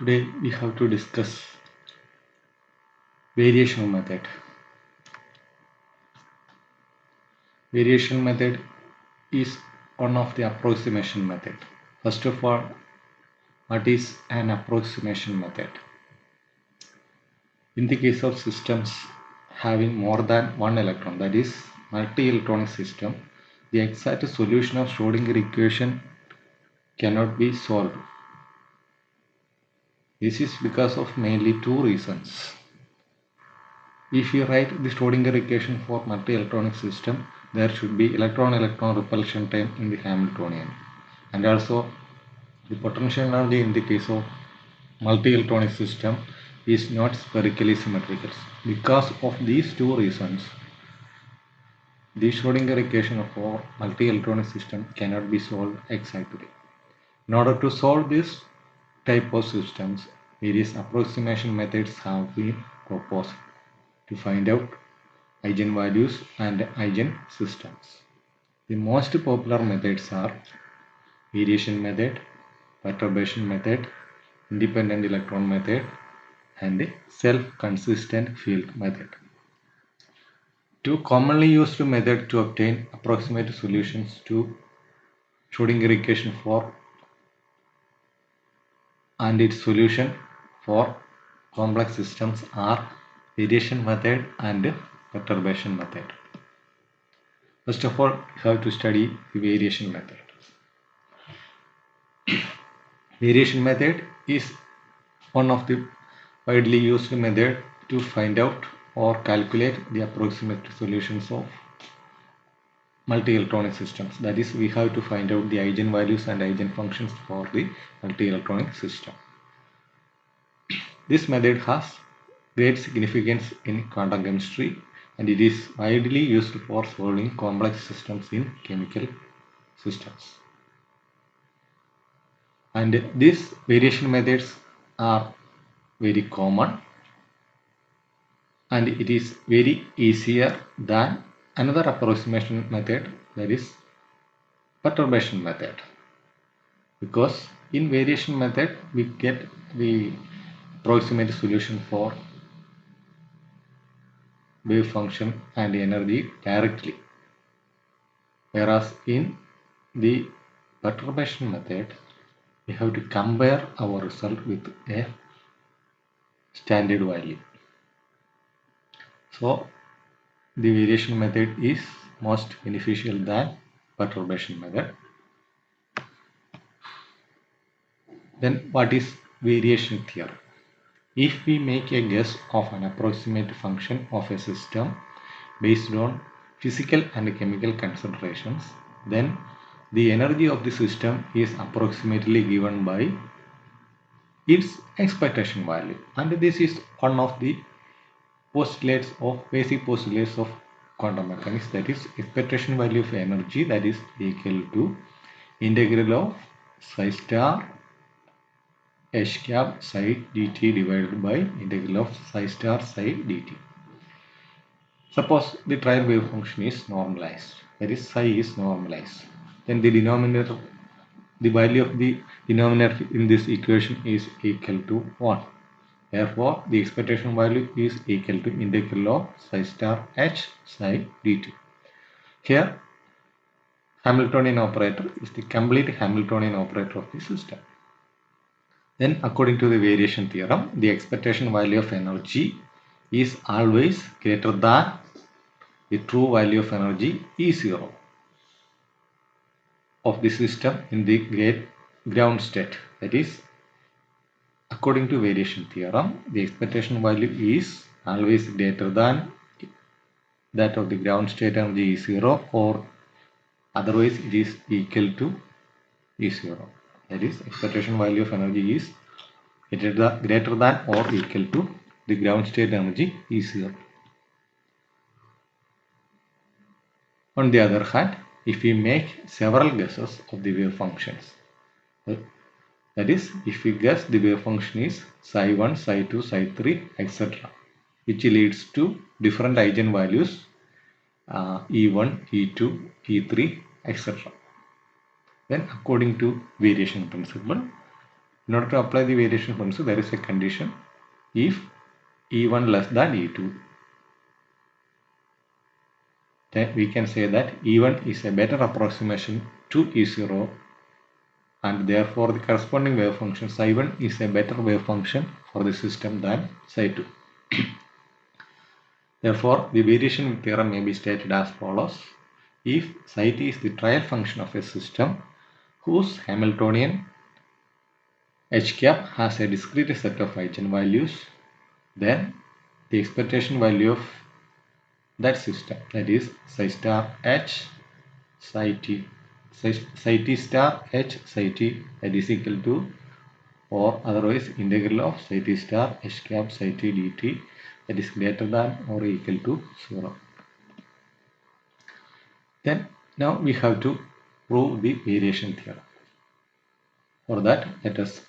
Today we have to discuss variational method. Variational method is one of the approximation method. First of all, what is an approximation method? In the case of systems having more than one electron, that is multi-electronic system, the exact solution of Schrodinger equation cannot be solved. This is because of mainly two reasons. If you write the Schrodinger equation for multi-electronic system, there should be electron-electron repulsion time in the Hamiltonian, and also the potential energy in the case of multi-electronic system is not spherically symmetrical. Because of these two reasons, the Schrodinger equation for multi-electronic system cannot be solved exactly. In order to solve this type of systems, various approximation methods have been proposed to find out eigenvalues and eigensystems. The most popular methods are variation method, perturbation method, independent electron method, and self-consistent field method. Two commonly used methods to obtain approximate solutions to Schrodinger equation for and its solution for complex systems are variation method and perturbation method. First of all, we have to study the variation method. Variation method is one of the widely used method to find out or calculate the approximate solutions of multi-electronic systems. That is, we have to find out the eigenvalues and eigenfunctions for the multi-electronic system. This method has great significance in quantum chemistry, and it is widely used for solving complex systems in chemical systems. And these variation methods are very common, and it is very easier than another approximation method, that is perturbation method, because in variation method we get the approximate solution for wave function and energy directly, whereas in the perturbation method we have to compare our result with a standard value. So the variation method is most beneficial than perturbation method. Then what is variation theorem? If we make a guess of an approximate function of a system based on physical and chemical considerations, then the energy of the system is approximately given by its expectation value, and this is one of the basic postulates of quantum mechanics, that is expectation value of energy, that is equal to integral of psi star h cap psi dt divided by integral of psi star psi dt. Suppose the trial wave function is normalized, that is psi is normalized, then the value of the denominator in this equation is equal to 1. Therefore, the expectation value is equal to integral of psi star h psi dt. Here, Hamiltonian operator is the complete Hamiltonian operator of the system. Then, according to the variation theorem, the expectation value of energy is always greater than the true value of energy E0 of the system in the ground state. That is, according to variation theorem, the expectation value is always greater than that of the ground state energy E0, or otherwise it is equal to E0. That is, expectation value of energy is greater than or equal to the ground state energy E0. On the other hand, if we make several guesses of the wave functions, that is, if we guess the wave function is psi1, psi2, psi3, etc., which leads to different eigenvalues E1, E2, E3, etc. Then, according to variation principle, In order to apply the variation function, there is a condition if E1 less than E2. Then we can say that E1 is a better approximation to E0, and therefore the corresponding wave function psi1 is a better wave function for the system than psi2. Therefore, the variation theorem may be stated as follows. If psi t is the trial function of a system whose Hamiltonian h cap has a discrete set of eigenvalues, then the expectation value of that system, that is psi star h psi t, psi t star h psi t, that is equal to, or otherwise integral of psi t star h cap psi t dt, that is greater than or equal to 0. Then now we have to prove the variation theorem. For that, let us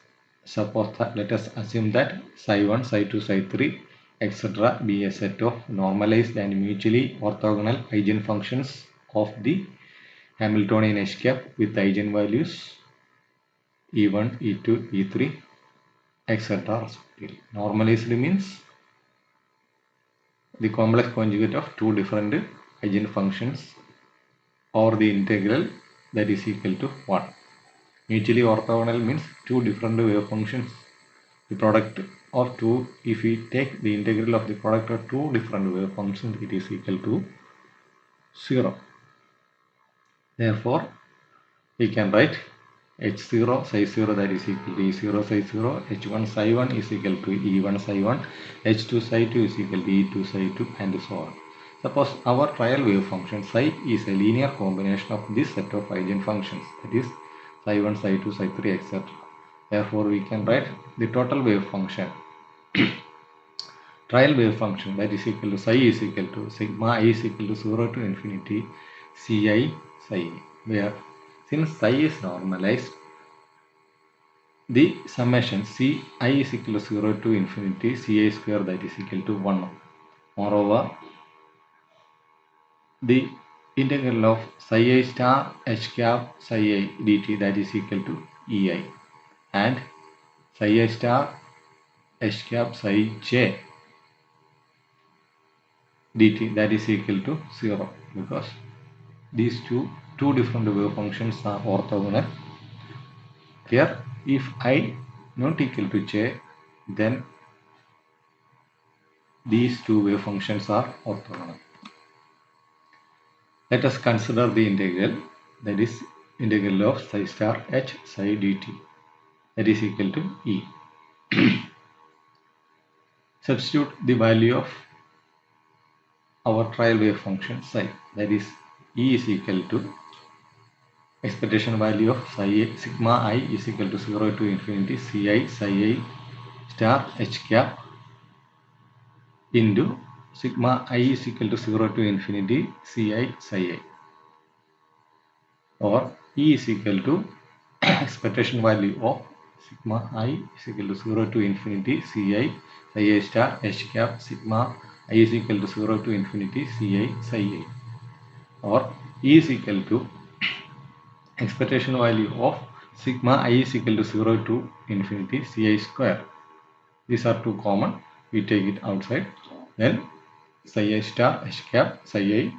assume that psi1, psi2, psi3, etc. be a set of normalized and mutually orthogonal eigenfunctions of the Hamiltonian h cap with eigenvalues E1, E2, E3, etc. respectively. Normalized means the complex conjugate of two different eigenfunctions or the integral that is equal to 1. Mutually orthogonal means two different wave functions. The product of two, if we take the integral of the product of two different wave functions, it is equal to 0. Therefore, we can write h0 psi 0, that is equal to e0 psi 0, h1 psi 1 is equal to e1 psi 1, h2 psi 2 is equal to e2 psi 2, and so on. Suppose our trial wave function psi is a linear combination of this set of eigenfunctions, that is psi 1, psi 2, psi 3, etc. Therefore, we can write the total wave function, trial wave function, that is equal to psi is equal to sigma I is equal to 0 to infinity Ci psi a, where since psi is normalized, the summation Ci is equal to 0 to infinity Ci square, that is equal to 1. Moreover, the integral of psi I star h cap psi I dt, that is equal to Ei, and psi I star h cap psi j dt, that is equal to 0, because these two different wave functions are orthogonal. Here, if I not equal to j, then these two wave functions are orthogonal. Let us consider the integral, that is integral of psi star h psi dt, that is equal to E. Substitute the value of our trial wave function psi, that is E is equal to expectation value of psi sigma I is equal to 0 to infinity Ci psi I star h cap into sigma I is equal to 0 to infinity Ci psi I, or E is equal to expectation value of sigma I is equal to 0 to infinity Ci psi I star h cap sigma I is equal to 0 to infinity Ci psi I, or E is equal to expectation value of sigma I is equal to 0 to infinity Ci square. These are two common, we take it outside. Then psi I star h cap psi I,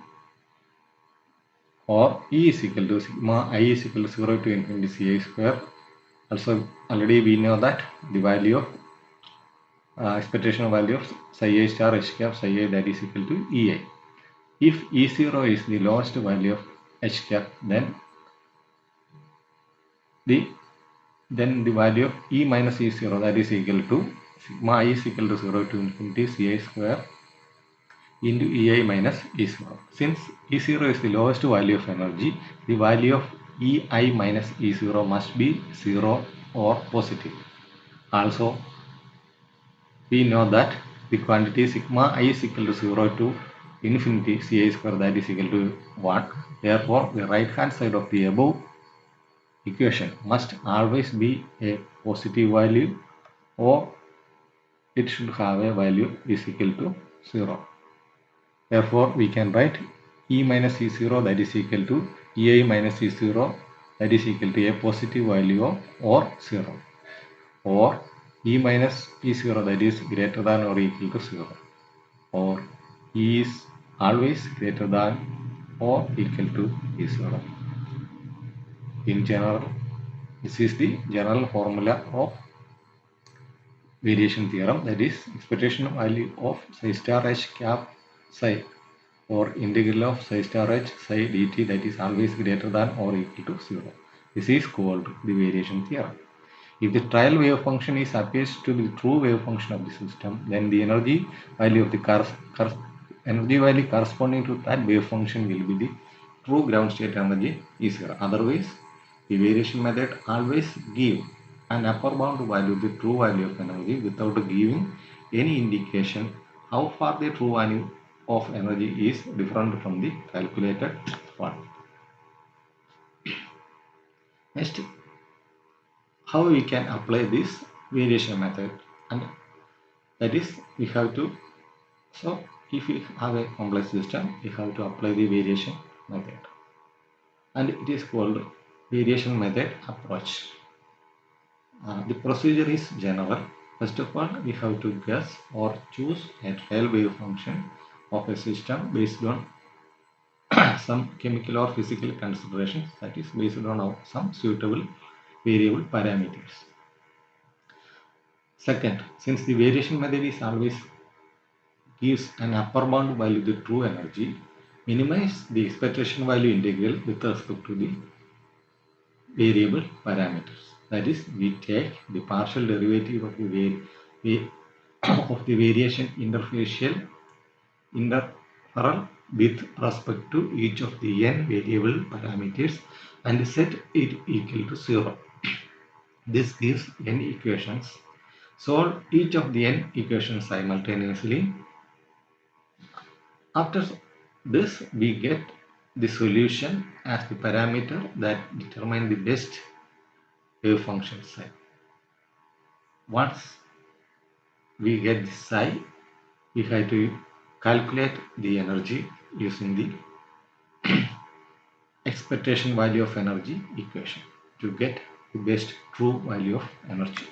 or E is equal to sigma I is equal to 0 to infinity Ci square. Also, already we know that the value of expectation value of psi I star h cap psi I, that is equal to Ei. If E0 is the lowest value of h cap, then the value of E minus E0, that is equal to sigma I is equal to 0 to infinity Ci square into Ei minus E0. Since E0 is the lowest value of energy, the value of Ei minus E0 must be 0 or positive. Also, we know that the quantity sigma I is equal to 0 to infinity Ci square, that is equal to 1. Therefore, the right hand side of the above equation must always be a positive value, or it should have a value is equal to 0. Therefore, we can write E minus E0, that is equal to Ei minus E0, that is equal to a positive value of or 0. or E minus E0, that is greater than or equal to 0, or E is always greater than or equal to E0. In general, this is the general formula of variation theorem, that is expectation value of psi star h cap psi or integral of psi star h psi dt, that is always greater than or equal to 0. This is called the variation theorem. If the trial wave function is appears to be the true wave function of the system, then the energy value of the energy value corresponding to that wave function will be the true ground state energy is 0. Otherwise, the variation method always give an upper bound value of the true value of energy without giving any indication how far the true value of energy is different from the calculated one. Next, how we can apply this variation method, and that is we have to, so if we have a complex system, we have to apply the variation method, and it is called variation method approach. The procedure is general. First of all, we have to guess or choose a trial wave function of a system based on some chemical or physical considerations, that is based on some suitable variable parameters. Second, since the variation method is always gives an upper bound value of the true energy, minimize the expectation value integral with respect to the variable parameters. That is, we take the partial derivative of the variation interferential interval with respect to each of the n variable parameters and set it equal to 0. This gives n equations. Solve each of the n equations simultaneously. After this, we get the solution as the parameter that determine the best wave function psi. Once we get the psi, we have to calculate the energy using the expectation value of energy equation to get the best true value of energy.